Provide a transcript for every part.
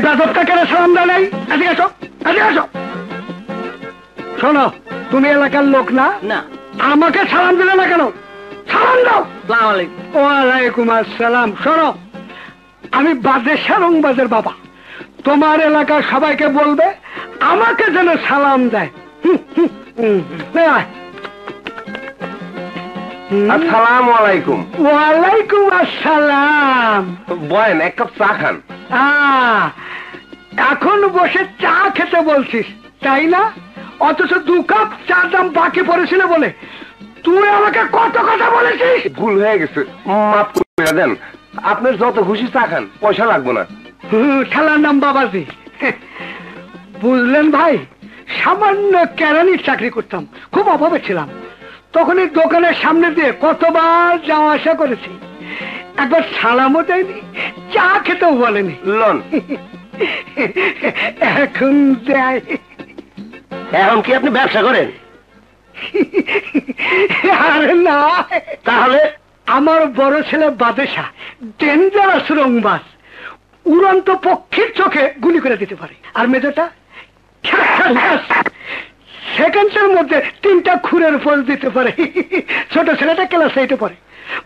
বেদবটা কেন সালাম দেয় নাই? এদিকে আসো, এদিকে আসো। শোনো, তুমি এলাকার লোক না? না। আমাকে সালাম দিলে না কেন? সালাম দাও। আসসালামু আলাইকুম। ওয়ালাইকুম আসসালাম। শোনো, আমি বাদেশা রংবাজের বাবা। তোমার এলাকার সবাইকে বলবে আমাকে যেন সালাম দেয়। আসসালামু আলাইকুম। ওয়ালাইকুম আসসালাম। বলেন, এক কাপ চা খান। এখন বসে চা খেতে বলছিস তাই না? অথচ 2 কাপ চা দাম বাকি পড়েছিল বলে তুই আমাকে কত কথা বলেছিস। ভুল হয়ে গেছে, মাফ করে দেন। আপনার যত খুশি চা খান, পয়সা লাগবে না। খেলার নাম বাবাজি। বুঝলেন ভাই, সামান্য কেরানির চাকরি করতাম, খুব অভাবে ছিলাম। তখন এই দোকানের সামনে দিয়ে কতবার যাওয়া আসা করেছি, একবার সালামও দেয়নি, চা খেতেও বলেনি। লন, এখন দেয়। এখন কি আপনি ব্যবসা করেন? আরে না, তাহলে আমার বড় ছেলে বাদেশা ডেঞ্জারাস রংবাজ, উড়ন্ত পক্ষীর চোখে গুলি করে দিতে পারে। আর মেজোটা সেকেন্ডের মধ্যে 3টা খুরের ফল দিতে পারে। ছোট ছেলেটা ক্লাস 8-এ পড়ে।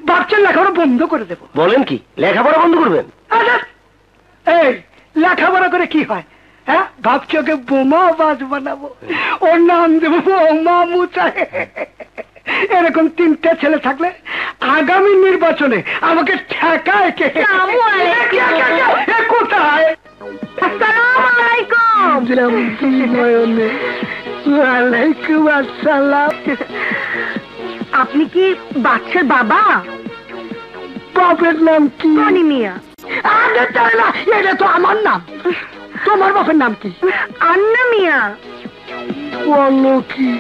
বাচ্চার লেখাপড়া বন্ধ করে দেবো। বলেন কি, লেখাপড়া বন্ধ করবেন? এই লেখাপড়া করে কি হয়? হ্যাঁ, ভাবছি ওকে বোমা বাজ বানাবো, ওর নাম দেবো বোমা মুচায়। এরকম 3টে ছেলে থাকলে আগামী নির্বাচনে আমাকে ঠেকায় কে? কোথায়? ওয়ালাইকুম আসসালাম। আপনি কি বাচ্চার বাবা? বাপের নাম কি? টনি মিয়া। আরে তাই না, এটা তো আমার নাম। তোমার বাপের নাম কি? আন্না মিয়া। বলো কি,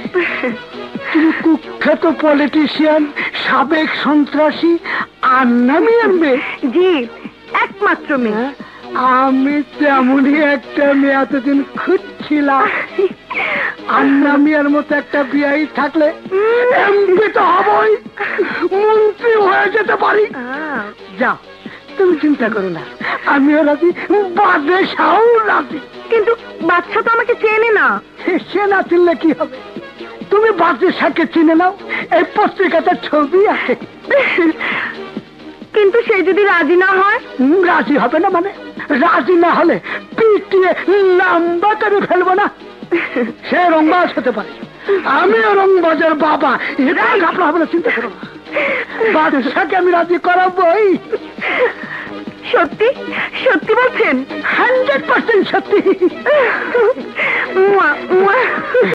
তুমি কুখ্যাত পলিটিশিয়ান, সাবেক সন্ত্রাসী আন্না মিয়ার মেয়ে? জি, একমাত্র মেয়ে। আমি তেমনই একটা মেয়ে এতদিন খুঁজছিলাম। আন্না মিয়ার মতো একটা বিয়াই থাকলে এমপি তো হবই, মন্ত্রী হয়ে যেতে পারি। যাও, তুমি চিন্তা করো না, আমিও রাজি, বাদেশাও রাজি। কিন্তু বাচ্চা তো আমাকে চেনে না। সে না চিনলে কি হবে? তুমি বাদেশাকে চিনে নাও, এই পত্রিকাতে ছবি আছে। কিন্তু সে যদি রাজি না হয়? রাজি হবে না মানে? রাজি না হলে পিটিয়ে লম্বা করে ফেলবো না? সে রংবাজ হতে পারে, আমিও রংবাজের বাবা। এটা ঘাপড়া হবে না, চিন্তা করো না। বাদশাকে আমি রাজি করাবোই। সত্যি সত্যি বলছেন? 100% সত্যি।